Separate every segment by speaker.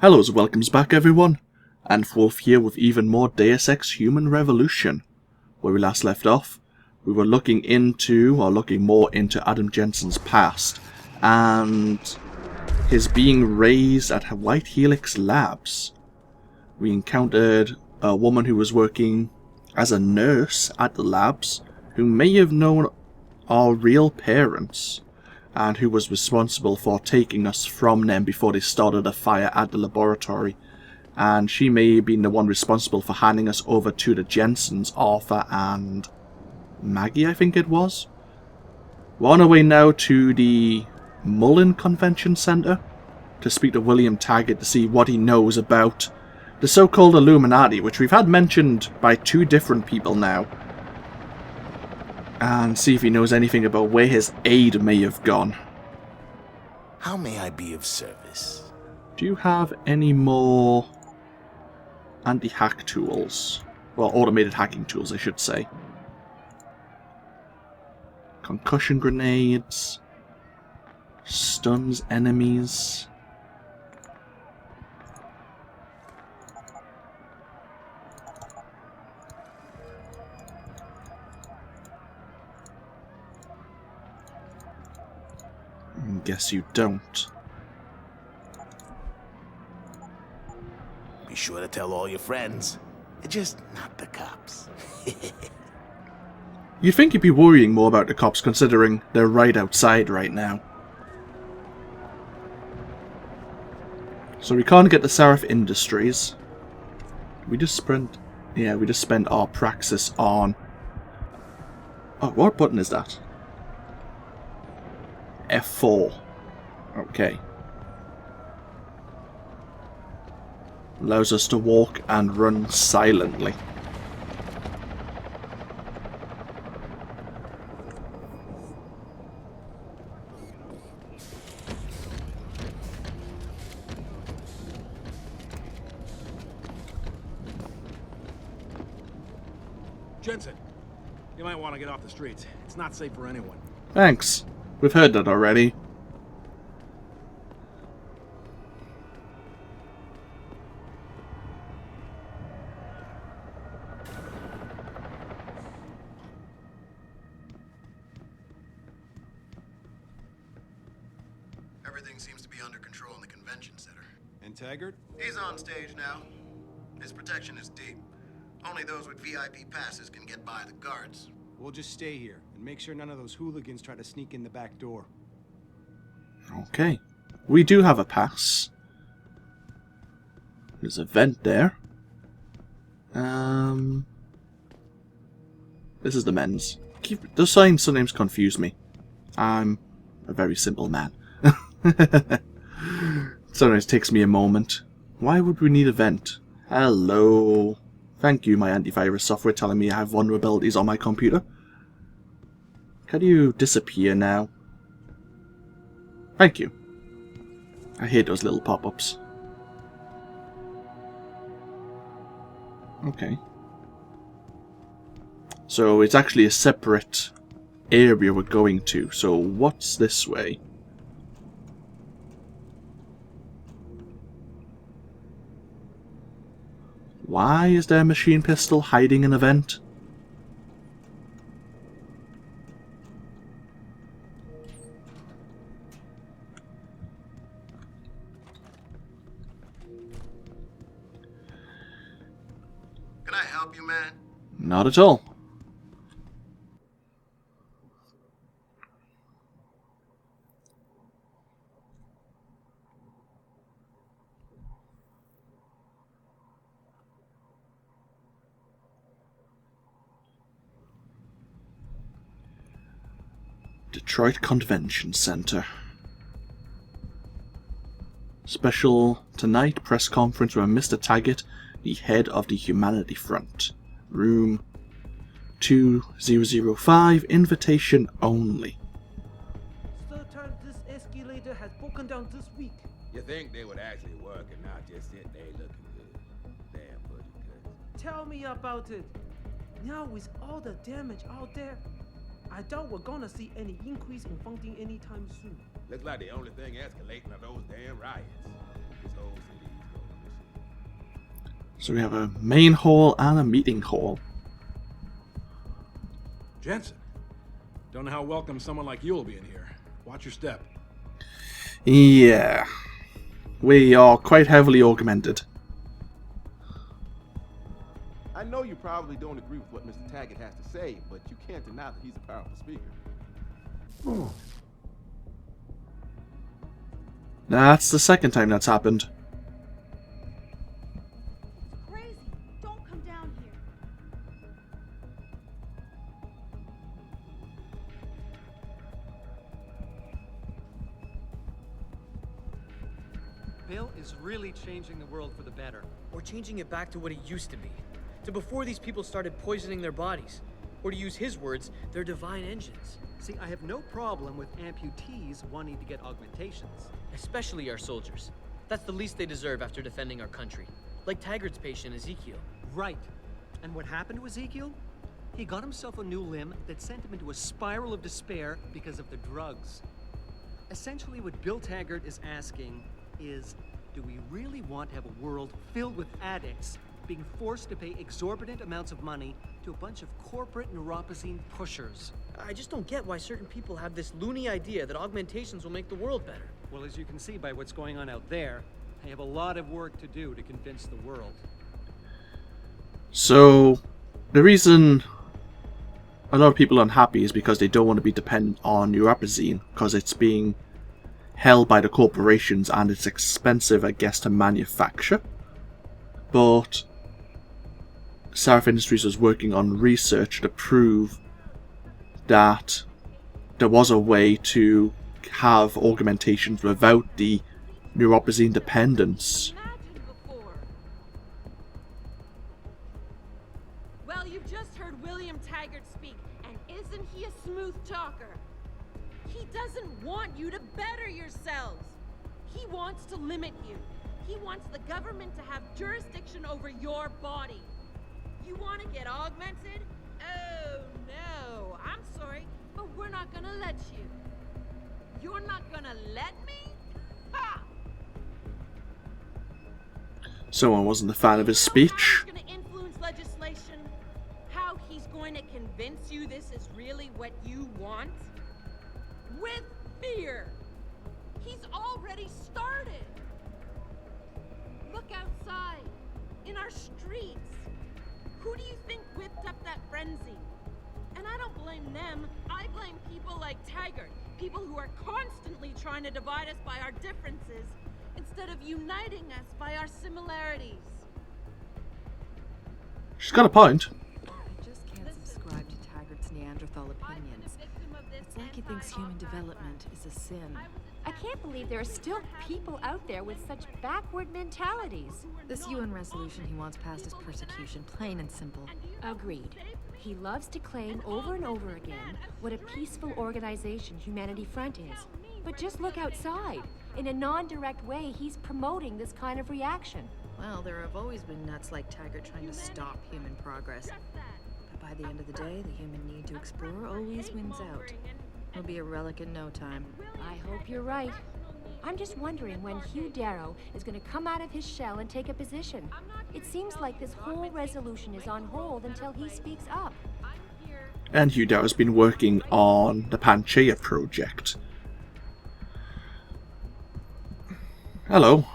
Speaker 1: Hello and welcomes back everyone, AnthWolf here with even more Deus Ex Human Revolution. Where we last left off, we were looking more into Adam Jensen's past, and his being raised at White Helix Labs. We encountered a woman who was working as a nurse at the labs, who may have known our real parents, and who was responsible for taking us from them before they started a fire at the laboratory. And she may have been the one responsible for handing us over to the Jensens, Arthur and Maggie, I think it was. We're on our way now to the Mullen Convention Center to speak to William Taggart to see what he knows about the so-called Illuminati, which we've had mentioned by two different people now, and see if he knows anything about where his aide may have gone.
Speaker 2: How may I be of service?
Speaker 1: Do you have any more anti-hack tools? Well, automated hacking tools, I should say. Concussion grenades. Stuns enemies. Guess you don't.
Speaker 2: Be sure to tell all your friends. Just not the cops.
Speaker 1: You'd think you'd be worrying more about the cops considering they're right outside right now. So we can't get the Sarif Industries. We just spent our praxis on... Oh, what button is that? F4. Okay. Allows us to walk and run silently.
Speaker 3: Jensen, you might want to get off the streets. It's not safe for anyone.
Speaker 1: Thanks. We've heard that already.
Speaker 4: Everything seems to be under control in the convention center.
Speaker 3: And Taggart?
Speaker 4: He's on stage now. His protection is deep. Only those with VIP passes can get by the guards.
Speaker 3: We'll just stay here and make sure none of those hooligans try to sneak in the back door.
Speaker 1: Okay. We do have a pass. There's a vent there. This is the men's. Those signs sometimes confuse me. I'm a very simple man. Sometimes it takes me a moment. Why would we need a vent? Hello. Thank you, my antivirus software telling me I have vulnerabilities on my computer. Can you disappear now? Thank you. I hate those little pop-ups. Okay. So it's actually a separate area we're going to. So what's this way? Why is there a machine pistol hiding in a vent?
Speaker 4: Can I help you, man?
Speaker 1: Not at all. Detroit Convention Center. Special tonight press conference with Mr. Taggart, the head of the Humanity Front. Room 2005, invitation only.
Speaker 5: Sir, this escalator has broken down this week.
Speaker 6: You think they would actually work and not just sit there looking good? Damn budget cuts.
Speaker 5: Tell me about it. Now with all the damage out there, I doubt we're gonna see any increase in funding anytime soon.
Speaker 6: Looks like the only thing escalating are those damn riots. This whole city is
Speaker 1: So we have a main hall and a meeting hall.
Speaker 3: Jensen. Don't know how welcome someone like you will be in here. Watch your step.
Speaker 1: Yeah. We are quite heavily augmented.
Speaker 7: I know you probably don't agree with what Mr. Taggart has to say, but you can't deny that he's a powerful speaker.
Speaker 1: That's the second time that's happened.
Speaker 8: Crazy. Don't come down here.
Speaker 9: Bill is really changing the world for the better.
Speaker 10: Or changing it back to what it used to be. To before these people started poisoning their bodies. Or to use his words, their divine engines.
Speaker 9: See, I have no problem with amputees wanting to get augmentations.
Speaker 10: Especially our soldiers. That's the least they deserve after defending our country. Like Taggart's patient, Ezekiel.
Speaker 9: Right. And what happened to Ezekiel? He got himself a new limb that sent him into a spiral of despair because of the drugs. Essentially, what Bill Taggart is asking is, do we really want to have a world filled with addicts being forced to pay exorbitant amounts of money to a bunch of corporate neuropozyne pushers?
Speaker 10: I just don't get why certain people have this loony idea that augmentations will make the world better.
Speaker 9: Well, as you can see by what's going on out there, I have a lot of work to do to convince the world.
Speaker 1: So, the reason a lot of people are unhappy is because they don't want to be dependent on neuropozyne, because it's being held by the corporations and it's expensive, I guess, to manufacture. But Sarif Industries was working on research to prove that there was a way to have augmentations without the neuropozyne dependence.
Speaker 8: Well, you've just heard William Taggart speak, and isn't he a smooth talker? He doesn't want you to better yourselves. He wants to limit you. He wants the government to have jurisdiction over your body. You want to get augmented? Oh, no. I'm sorry, but we're not gonna let you. You're not gonna let me? Ha!
Speaker 1: Someone wasn't a fan of his speech.
Speaker 8: How he's gonna influence legislation? How he's going to convince you this is really what you want? With fear. He's already started. Look outside, in our streets. Who do you think whipped up that frenzy? And I don't blame them. I blame people like Taggart. People who are constantly trying to divide us by our differences instead of uniting us by our similarities.
Speaker 1: She's got a point.
Speaker 11: I just can't subscribe to Taggart's Neanderthal opinions. It's like he thinks human development is a sin.
Speaker 12: I can't believe there are still people out there with such backward mentalities.
Speaker 11: This UN resolution he wants passed is persecution, plain and simple.
Speaker 12: Agreed. He loves to claim over and over again what a peaceful organization Humanity Front is. But just look outside. In a non-direct way, he's promoting this kind of reaction.
Speaker 11: Well, there have always been nuts like Taggart trying to stop human progress. But by the end of the day, the human need to explore always wins out. He'll be a relic in no time.
Speaker 12: I hope you're right. I'm just wondering when Hugh Darrow is going to come out of his shell and take a position. It seems like this whole resolution is on hold until he speaks up.
Speaker 1: And Hugh Darrow's been working on the Panchaea project. Hello.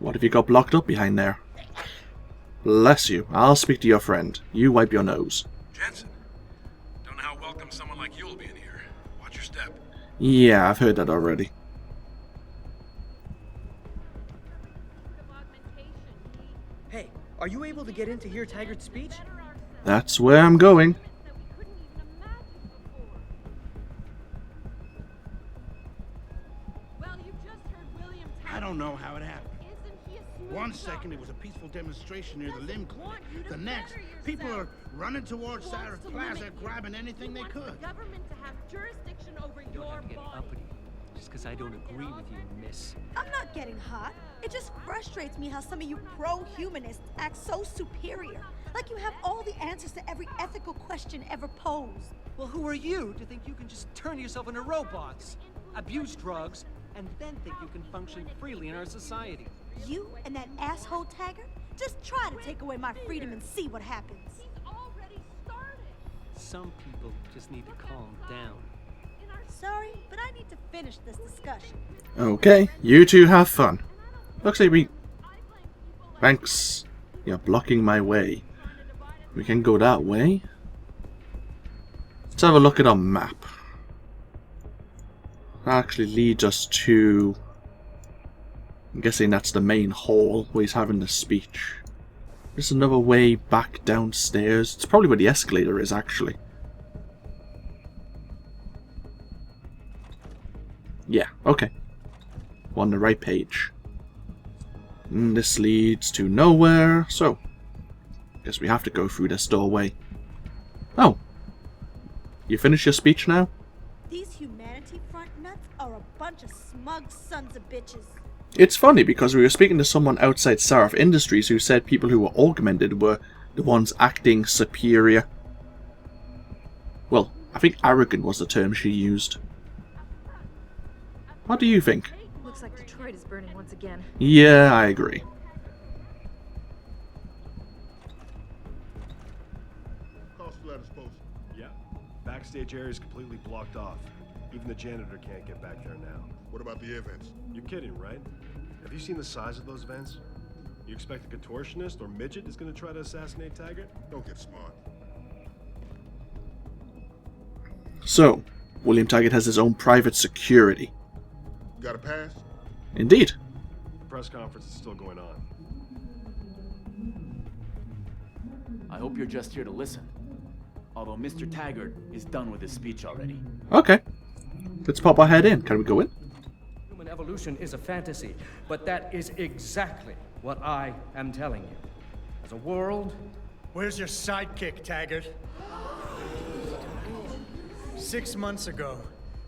Speaker 1: What have you got blocked up behind there? Bless you. I'll speak to your friend. You wipe your nose.
Speaker 3: Jensen. Don't know how welcome someone like you will be in here. Watch your step.
Speaker 1: Yeah, I've heard that already.
Speaker 10: Hey, are you able to get in to hear Taggart's speech?
Speaker 1: That's where I'm going.
Speaker 2: I don't know how it happened. One second it was a peaceful demonstration near the limb clinic. The next, people are running towards Sarif Plaza grabbing anything they could.
Speaker 9: You don't have to get uppity just because I don't agree with you, miss.
Speaker 8: I'm not getting hot. It just frustrates me how some of you pro-humanists act so superior. Like you have all the answers to every ethical question ever posed.
Speaker 9: Well, who are you to think you can just turn yourself into robots, abuse drugs, and then think you can function freely in our society?
Speaker 8: You and that asshole Taggart?
Speaker 13: Just try to take away my freedom and see what happens.
Speaker 9: Some people just need to calm down.
Speaker 13: Sorry, but I need to finish this discussion.
Speaker 1: Okay, you two have fun. Looks like we... Thanks. You're blocking my way. We can go that way. Let's have a look at our map. That actually leads us to... I'm guessing that's the main hall where he's having the speech. There's another way back downstairs. It's probably where the escalator is, actually. Yeah, okay. We're on the right page. And this leads to nowhere, so... guess we have to go through this doorway. Oh. You finished your speech now?
Speaker 13: These humanity front nuts are a bunch of smug sons of bitches.
Speaker 1: It's funny because we were speaking to someone outside Sarif Industries who said people who were augmented were the ones acting superior. Well, I think arrogant was the term she used. What do you think?
Speaker 11: Looks like Detroit is burning once again.
Speaker 1: Yeah, I agree.
Speaker 14: Yeah. Backstage area is completely blocked off. Even the janitor can't get back there now.
Speaker 15: What about the air vents?
Speaker 14: You're kidding, right? Have you seen the size of those vents? You expect a contortionist or midget is going to try to assassinate Taggart?
Speaker 15: Don't get smart.
Speaker 1: So, William Taggart has his own private security.
Speaker 15: Got a pass?
Speaker 1: Indeed.
Speaker 14: The press conference is still going on.
Speaker 16: I hope you're just here to listen. Although Mr. Taggart is done with his speech already.
Speaker 1: Okay. Let's pop our head in. Can we go in?
Speaker 17: Human evolution is a fantasy, but that is exactly what I am telling you. As a world...
Speaker 18: Where's your sidekick, Taggart? 6 months ago,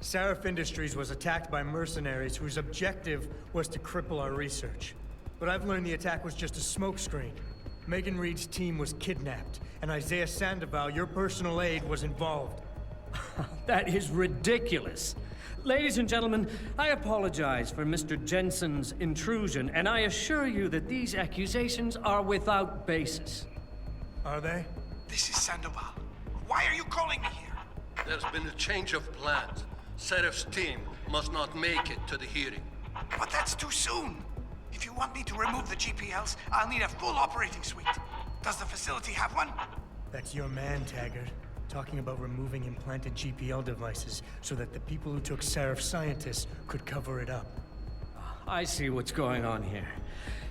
Speaker 18: Sarif Industries was attacked by mercenaries whose objective was to cripple our research. But I've learned the attack was just a smokescreen. Megan Reed's team was kidnapped, and Isaiah Sandoval, your personal aide, was involved.
Speaker 17: That is ridiculous. Ladies and gentlemen, I apologize for Mr. Jensen's intrusion, and I assure you that these accusations are without basis.
Speaker 18: Are they?
Speaker 19: This is Sandoval. Why are you calling me here?
Speaker 20: There's been a change of plans. Sarif's team must not make it to the hearing.
Speaker 19: But that's too soon. If you want me to remove the GPLs, I'll need a full operating suite. Does the facility have one?
Speaker 18: That's your man, Taggart. Talking about removing implanted GPL devices so that the people who took Sarif scientists could cover it up.
Speaker 17: I see what's going on here.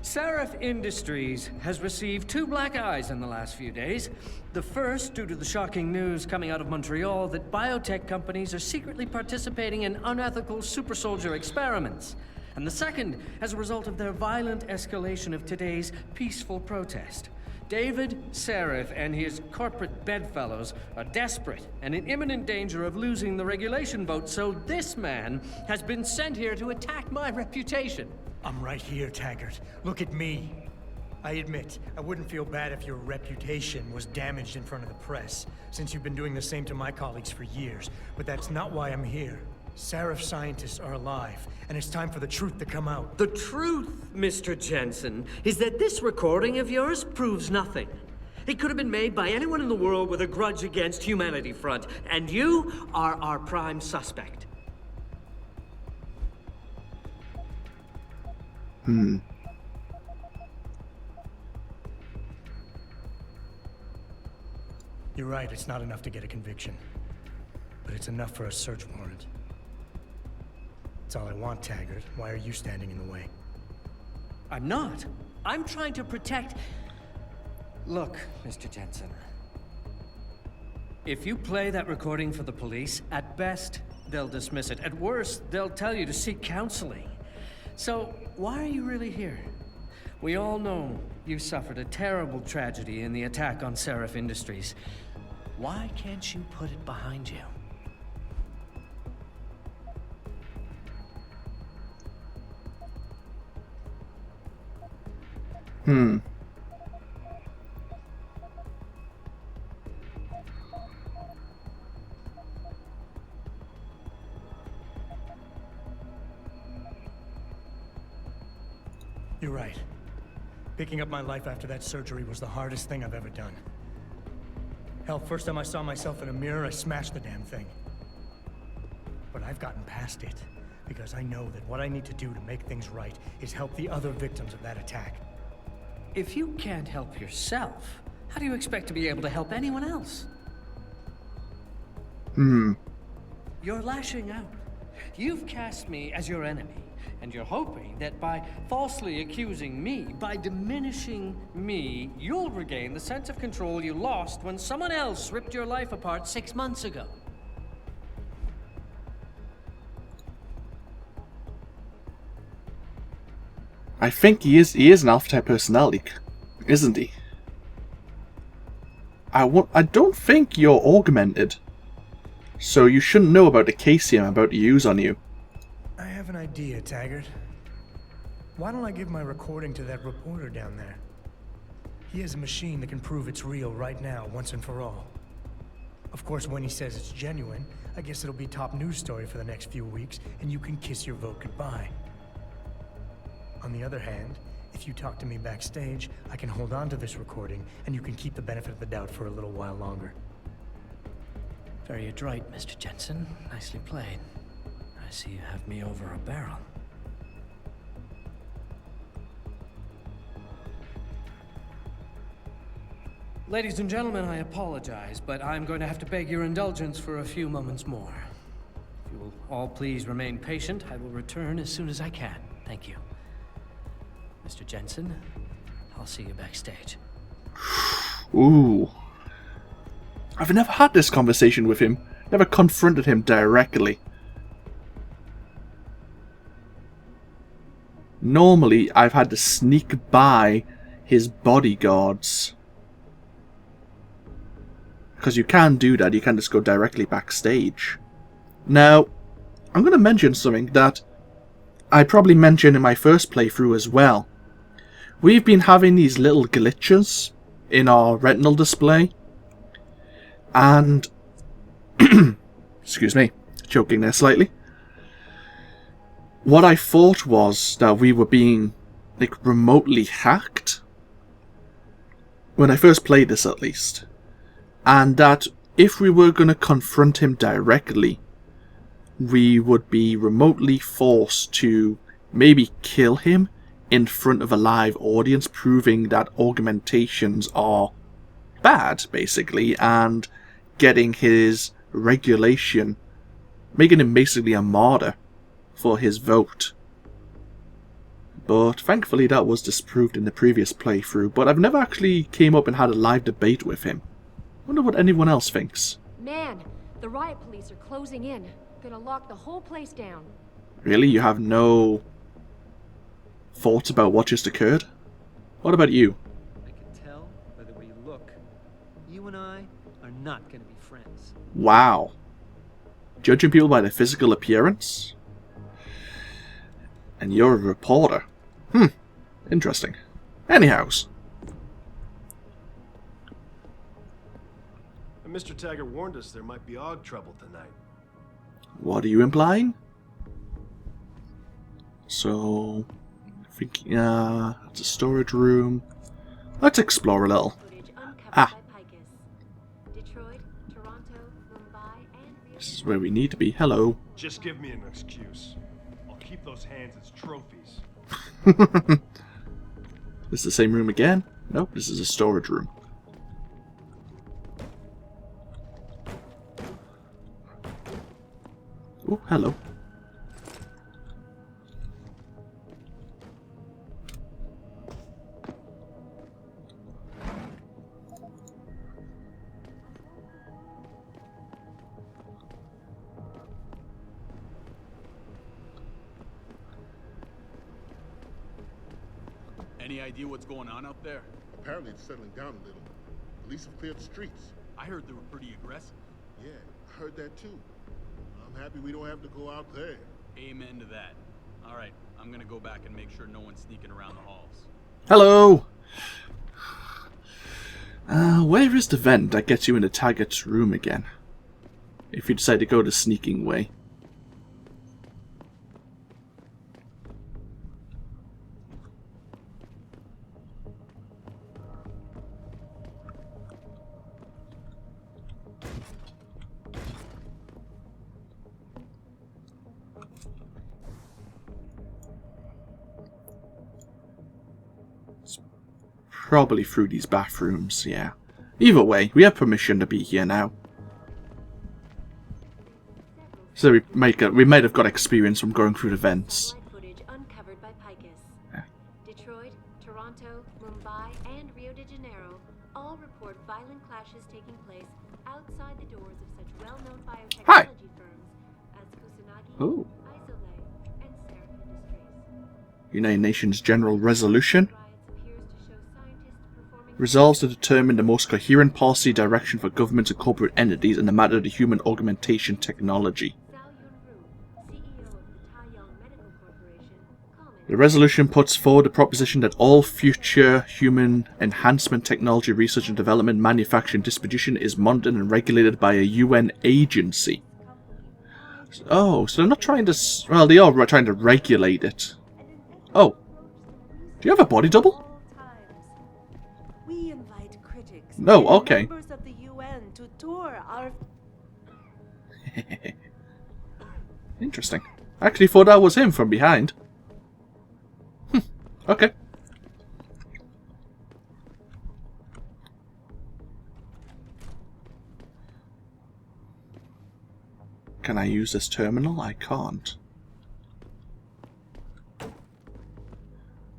Speaker 17: Sarif Industries has received 2 black eyes in the last few days. The first, due to the shocking news coming out of Montreal that biotech companies are secretly participating in unethical super soldier experiments. And the second, as a result of their violent escalation of today's peaceful protest. David Sarif and his corporate bedfellows are desperate and in imminent danger of losing the regulation vote, so this man has been sent here to attack my reputation.
Speaker 18: I'm right here, Taggart. Look at me. I admit, I wouldn't feel bad if your reputation was damaged in front of the press, since you've been doing the same to my colleagues for years. But that's not why I'm here. Sarif scientists are alive, and it's time for the truth to come out.
Speaker 17: The truth, Mr. Jensen, is that this recording of yours proves nothing. It could have been made by anyone in the world with a grudge against Humanity Front, and you are our prime suspect.
Speaker 18: You're right, it's not enough to get a conviction. But it's enough for a search warrant. That's all I want, Taggart. Why are you standing in the way?
Speaker 17: I'm not. I'm trying to protect... Look, Mr. Jensen. If you play that recording for the police, at best, they'll dismiss it. At worst, they'll tell you to seek counseling. So, why are you really here? We all know you suffered a terrible tragedy in the attack on Sarif Industries. Why can't you put it behind you?
Speaker 18: You're right. Picking up my life after that surgery was the hardest thing I've ever done. Hell, first time I saw myself in a mirror, I smashed the damn thing. But I've gotten past it, because I know that what I need to do to make things right is help the other victims of that attack.
Speaker 17: If you can't help yourself, how do you expect to be able to help anyone else? You're lashing out. You've cast me as your enemy, and you're hoping that by falsely accusing me, by diminishing me, you'll regain the sense of control you lost when someone else ripped your life apart 6 months ago.
Speaker 1: I think he is an alpha-type personality, isn't he? I don't think you're augmented. So you shouldn't know about the casing I'm about to use on you.
Speaker 18: I have an idea, Taggart. Why don't I give my recording to that reporter down there? He has a machine that can prove it's real right now, once and for all. Of course, when he says it's genuine, I guess it'll be top news story for the next few weeks, and you can kiss your vote goodbye. On the other hand, if you talk to me backstage, I can hold on to this recording, and you can keep the benefit of the doubt for a little while longer.
Speaker 17: Very adroit, Mr. Jensen. Nicely played. I see you have me over a barrel. Ladies and gentlemen, I apologize, but I'm going to have to beg your indulgence for a few moments more. If you will all please remain patient, I will return as soon as I can. Thank you. Mr. Jensen, I'll see you backstage.
Speaker 1: Ooh. I've never had this conversation with him. Never confronted him directly. Normally, I've had to sneak by his bodyguards. Because you can do that, you can just go directly backstage. Now, I'm going to mention something that I probably mentioned in my first playthrough as well. We've been having these little glitches in our retinal display. And, excuse me, choking there slightly. What I thought was that we were being, like, remotely hacked. When I first played this, at least. And that if we were going to confront him directly, we would be remotely forced to maybe kill him in front of a live audience, proving that augmentations are bad, basically, and getting his regulation, making him basically a martyr for his vote. But thankfully that was disproved in the previous playthrough, but I've never actually came up and had a live debate with him. Wonder what anyone else thinks.
Speaker 12: Man, the riot police are closing in. Gonna lock the whole place down.
Speaker 1: Really? You have no thoughts about what just occurred? What about you?
Speaker 9: I can tell by the way you look. You and I are not gonna be friends.
Speaker 1: Wow. Judging people by their physical appearance? And you're a reporter. Interesting. Anyhows.
Speaker 14: And Mr. Taggart warned us there might be aug trouble tonight.
Speaker 1: What are you implying? So, I think, it's a storage room. Let's explore a little. Ah. This is where we need to be. Hello.
Speaker 14: Just give me an excuse. I'll keep those hands as trophies.
Speaker 1: This is the same room again? Nope, this is a storage room. Oh, hello.
Speaker 16: Any idea what's going on out there?
Speaker 15: Apparently it's settling down a little. Police have cleared the streets.
Speaker 16: I heard they were pretty aggressive.
Speaker 15: Yeah, I heard that too. I'm happy we don't have to go out there.
Speaker 16: Amen to that. All right, I'm gonna go back and make sure no one's sneaking around the halls.
Speaker 1: Hello! Where is the vent that gets you into Taggart's room again? If you decide to go the sneaking way. Probably through these bathrooms, yeah. Either way, we have permission to be here now. So we might have got experience from going through the vents. Yeah.
Speaker 12: Detroit, Toronto, Mumbai, and Rio de Janeiro all report violent clashes taking place outside the doors of such well-known biotechnology firms as Kusanagi,
Speaker 1: Ooh.
Speaker 12: Isolay, and Sarif Industries.
Speaker 1: United Nations General Resolution resolves to determine the most coherent policy direction for governments and corporate entities in the matter of the human augmentation technology. The resolution puts forward the proposition that all future human enhancement technology research and development, manufacture and distribution is monitored and regulated by a UN agency. Oh, so they're not trying to... Well, they are trying to regulate it. Oh. Do you have a body double?
Speaker 13: We invite critics
Speaker 1: No,
Speaker 13: and
Speaker 1: okay.
Speaker 13: members of the UN to tour our...
Speaker 1: Interesting. I actually thought that was him from behind. Okay. Can I use this terminal? I can't.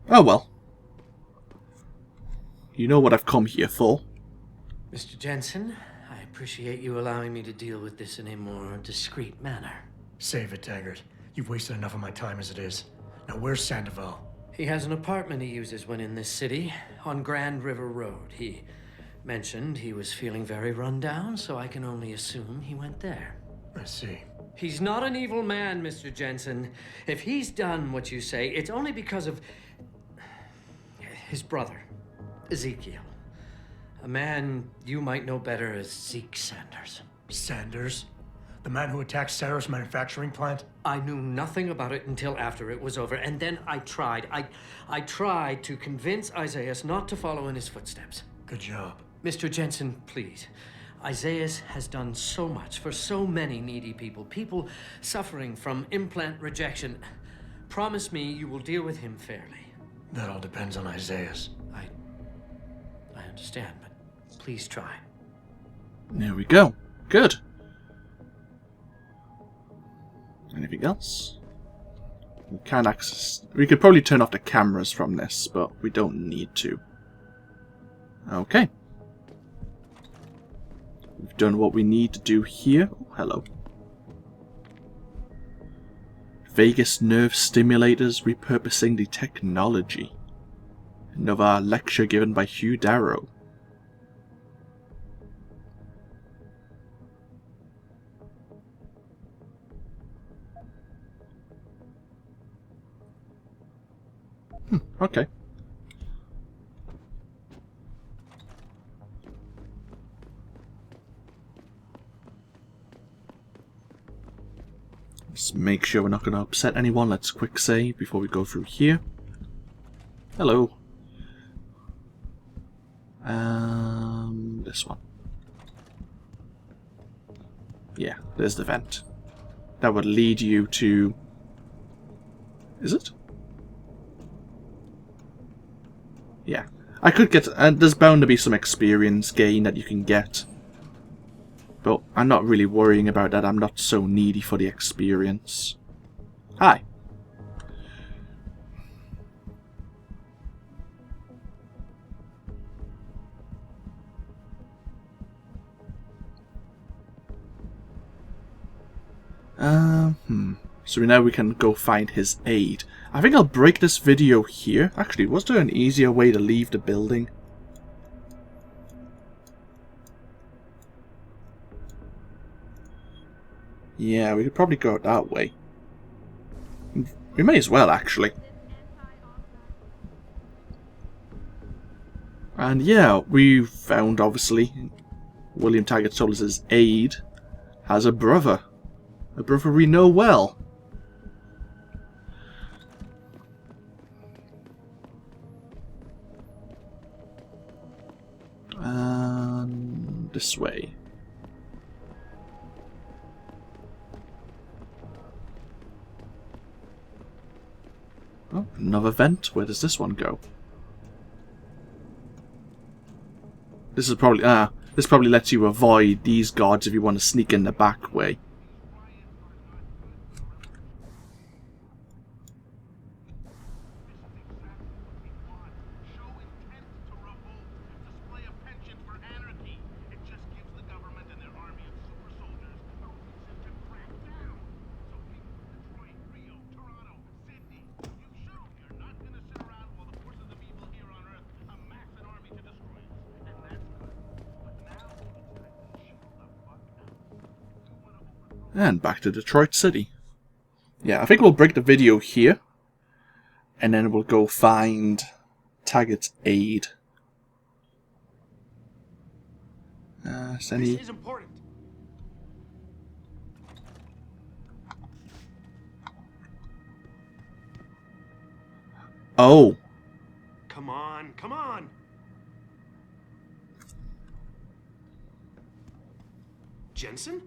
Speaker 1: Oh well. You know what I've come here for.
Speaker 17: Mr. Jensen, I appreciate you allowing me to deal with this in a more discreet manner.
Speaker 18: Save it, Taggart. You've wasted enough of my time as it is. Now where's Sandoval?
Speaker 17: He has an apartment he uses when in this city, on Grand River Road. He mentioned he was feeling very run down, so I can only assume he went there.
Speaker 18: I see.
Speaker 17: He's not an evil man, Mr. Jensen. If he's done what you say, it's only because of his brother, Ezekiel. A man you might know better as Zeke Sanders.
Speaker 18: Sanders? The man who attacked Sarah's manufacturing plant?
Speaker 17: I knew nothing about it until after it was over, and then I tried. I tried to convince Isaias not to follow in his footsteps.
Speaker 18: Good job.
Speaker 17: Mr. Jensen, please. Isaias has done so much for so many needy people. People suffering from implant rejection. Promise me you will deal with him fairly.
Speaker 18: That all depends on Isaias.
Speaker 17: I understand, but please try.
Speaker 1: There we go. Good. Anything else? We can access... We could probably turn off the cameras from this, but we don't need to. Okay. We've done what we need to do here. Oh, hello. Vagus nerve stimulators, repurposing the technology. Another lecture given by Hugh Darrow. Okay. Let's make sure we're not going to upset anyone. Let's quick save before we go through here. Hello. This one. Yeah, there's the vent. That would lead you to... Is it? Yeah. I could get... there's bound to be some experience gain that you can get. But I'm not really worrying about that. I'm not so needy for the experience. Hi. So now we can go find his aide. I think I'll break this video here. Actually, was there an easier way to leave the building? Yeah, we could probably go that way. We may as well, actually. And yeah, we found, obviously, William Taggart told us his aide has a brother. A brother we know well. And this way. Oh, another vent. Where does this one go? This probably lets you avoid these guards if you want to sneak in the back way. And back to Detroit City. Yeah, I think we'll break the video here. And then we'll go find Taggart's aide.
Speaker 3: This is important.
Speaker 1: Oh.
Speaker 3: Come on, come on. Jensen?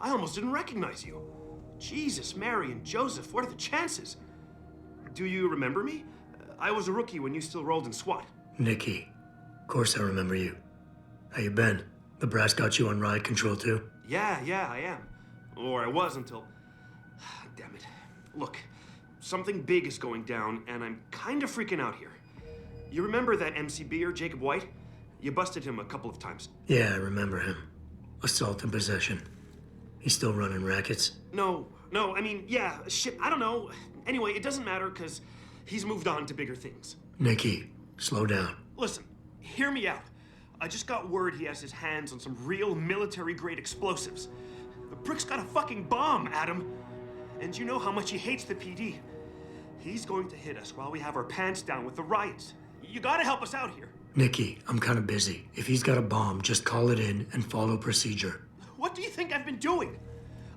Speaker 3: I almost didn't recognize you. Jesus, Mary, and Joseph, what are the chances? Do you remember me? I was a rookie when you still rolled in SWAT.
Speaker 18: Nikki. Of course I remember you. How you been? The brass got you on ride control too?
Speaker 3: Yeah, I am. Or I was until... Damn it. Look, something big is going down, and I'm kind of freaking out here. You remember that MCBer, Jacob White? You busted him a couple of times.
Speaker 18: Yeah, I remember him. Assault and possession. He's still running rackets?
Speaker 3: No, I mean, yeah, shit, I don't know. Anyway, it doesn't matter, because he's moved on to bigger things.
Speaker 18: Nikki, slow down.
Speaker 3: Listen, hear me out. I just got word he has his hands on some real military-grade explosives. The prick's got a fucking bomb, Adam. And you know how much he hates the PD. He's going to hit us while we have our pants down with the riots. You gotta help us out here.
Speaker 18: Nikki, I'm kind of busy. If he's got a bomb, just call it in and follow procedure.
Speaker 3: What do you think I've been doing?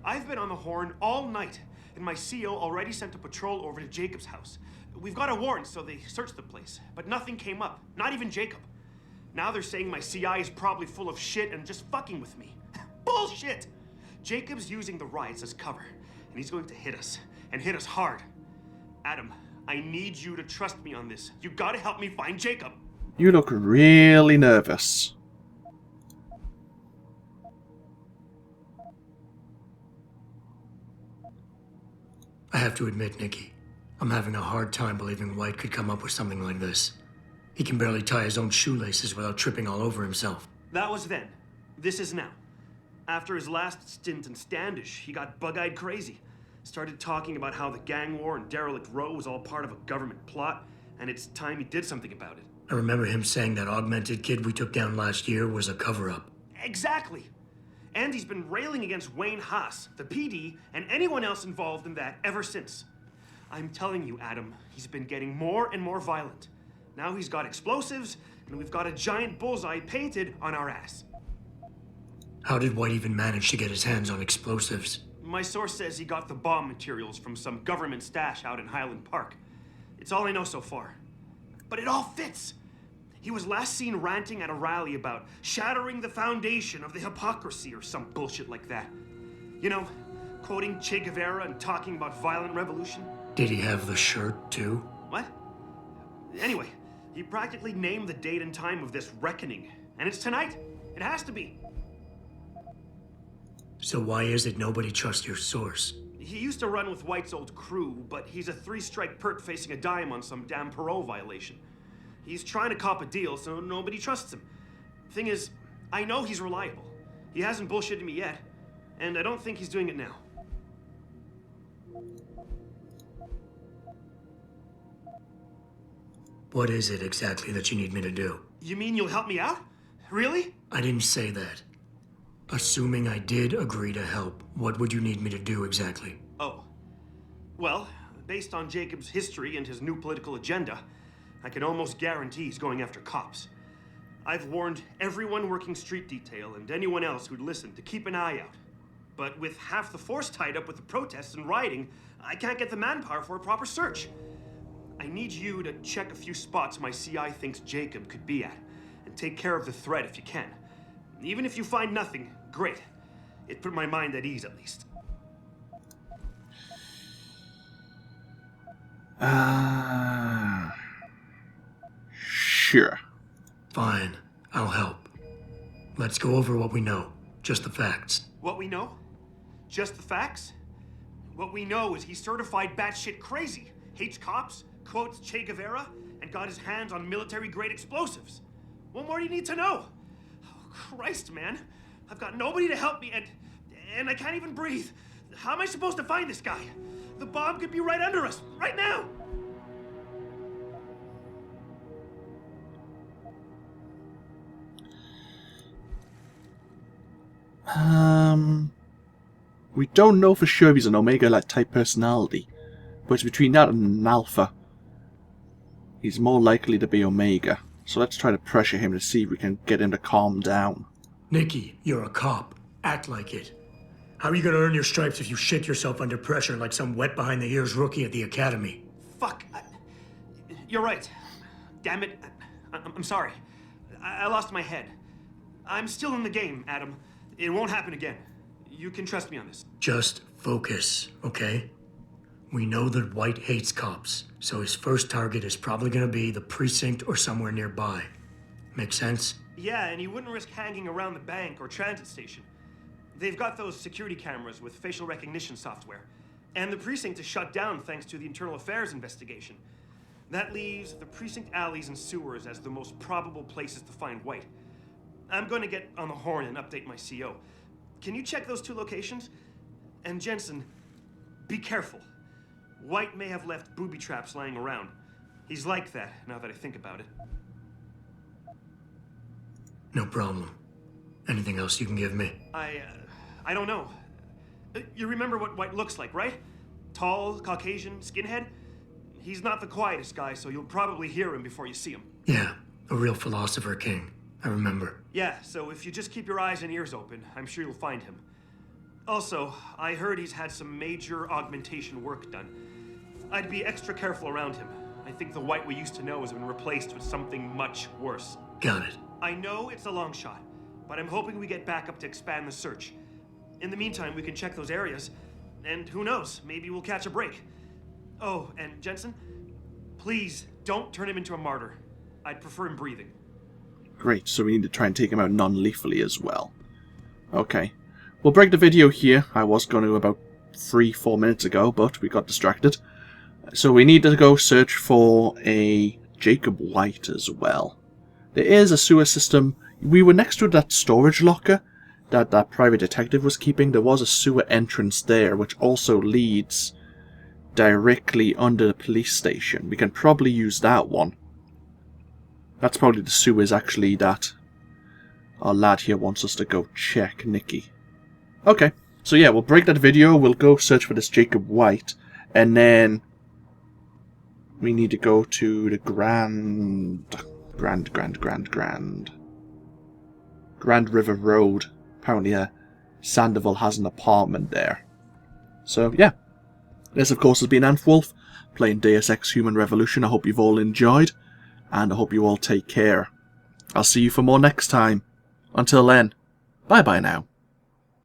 Speaker 3: I've been on the horn all night, and my CO already sent a patrol over to Jacob's house. We've got a warrant, so they searched the place, but nothing came up, not even Jacob. Now they're saying my CI is probably full of shit and just fucking with me. Bullshit! Jacob's using the riots as cover, and he's going to hit us, and hit us hard. Adam, I need you to trust me on this. You gotta help me find Jacob.
Speaker 1: You look really nervous.
Speaker 18: I have to admit, Nikki, I'm having a hard time believing White could come up with something like this. He can barely tie his own shoelaces without tripping all over himself.
Speaker 3: That was then. This is now. After his last stint in Standish, he got bug-eyed crazy. Started talking about how the gang war in Derelict Row was all part of a government plot, and it's time he did something about it.
Speaker 18: I remember him saying that augmented kid we took down last year was a cover-up.
Speaker 3: Exactly. And he's been railing against Wayne Haas, the PD, and anyone else involved in that ever since. I'm telling you, Adam, he's been getting more and more violent. Now he's got explosives, and we've got a giant bullseye painted on our ass.
Speaker 18: How did White even manage to get his hands on explosives?
Speaker 3: My source says he got the bomb materials from some government stash out in Highland Park. It's all I know so far. But it all fits. He was last seen ranting at a rally about shattering the foundation of the hypocrisy or some bullshit like that. You know, quoting Che Guevara and talking about violent revolution.
Speaker 18: Did he have the shirt, too?
Speaker 3: What? Anyway, he practically named the date and time of this reckoning. And it's tonight. It has to be.
Speaker 18: So why is it nobody trusts your source?
Speaker 3: He used to run with White's old crew, but he's a 3-strike pert facing a dime on some damn parole violation. He's trying to cop a deal, so nobody trusts him. Thing is, I know he's reliable. He hasn't bullshitted me yet, and I don't think he's doing it now.
Speaker 18: What is it exactly that you need me to do?
Speaker 3: You mean you'll help me out? Really?
Speaker 18: I didn't say that. Assuming I did agree to help, what would you need me to do exactly?
Speaker 3: Oh. Well, based on Jacob's history and his new political agenda, I can almost guarantee he's going after cops. I've warned everyone working street detail and anyone else who'd listen to keep an eye out. But with half the force tied up with the protests and rioting, I can't get the manpower for a proper search. I need you to check a few spots my CI thinks Jacob could be at, and take care of the threat if you can. Even if you find nothing, great. It put my mind at ease, at least.
Speaker 1: Sure.
Speaker 18: Fine. I'll help. Let's go over what we know. Just the facts.
Speaker 3: What we know? Just the facts? What we know is he's certified batshit crazy, hates cops, quotes Che Guevara, and got his hands on military-grade explosives. What more do you need to know? Oh, Christ, man. I've got nobody to help me, and I can't even breathe. How am I supposed to find this guy? The bomb could be right under us, right now!
Speaker 1: We don't know for sure if he's an Omega-like type personality, but it's between that and an Alpha. He's more likely to be Omega, so let's try to pressure him to see if we can get him to calm down.
Speaker 18: Nikki, you're a cop. Act like it. How are you gonna earn your stripes if you shit yourself under pressure like some wet-behind-the-ears rookie at the academy?
Speaker 3: Fuck. You're right. Damn it. I'm sorry. I lost my head. I'm still in the game, Adam. It won't happen again. You can trust me on this.
Speaker 18: Just focus, okay? We know that White hates cops, so his first target is probably gonna be the precinct or somewhere nearby. Make sense?
Speaker 3: Yeah, and he wouldn't risk hanging around the bank or transit station. They've got those security cameras with facial recognition software. And the precinct is shut down thanks to the internal affairs investigation. That leaves the precinct alleys and sewers as the most probable places to find White. I'm going to get on the horn and update my CO. Can you check those two locations? And Jensen, be careful. White may have left booby traps lying around. He's like that, now that I think about it.
Speaker 18: No problem. Anything else you can give me?
Speaker 3: I don't know. You remember what White looks like, right? Tall, Caucasian, skinhead? He's not the quietest guy, so you'll probably hear him before you see him.
Speaker 18: Yeah, a real philosopher king. I remember.
Speaker 3: Yeah, so if you just keep your eyes and ears open, I'm sure you'll find him. Also, I heard he's had some major augmentation work done. I'd be extra careful around him. I think the White we used to know has been replaced with something much worse.
Speaker 18: Got it.
Speaker 3: I know it's a long shot, but I'm hoping we get backup to expand the search. In the meantime, we can check those areas, and who knows, maybe we'll catch a break. Oh, and Jensen, please don't turn him into a martyr. I'd prefer him breathing.
Speaker 1: Great, so we need to try and take him out non-lethally as well. Okay. We'll break the video here. I was going to about 3-4 minutes ago, but we got distracted. So we need to go search for a Jacob White as well. There is a sewer system. We were next to that storage locker that private detective was keeping. There was a sewer entrance there, which also leads directly under the police station. We can probably use that one. That's probably the sewers actually that our lad here wants us to go check, Nikki. Okay, so yeah, we'll break that video, we'll go search for this Jacob White, and then we need to go to the Grand River Road. Apparently Sandoval has an apartment there. So yeah, this of course has been AnthWolf, playing Deus Ex Human Revolution. I hope you've all enjoyed. And I hope you all take care. I'll see you for more next time. Until then, bye-bye now.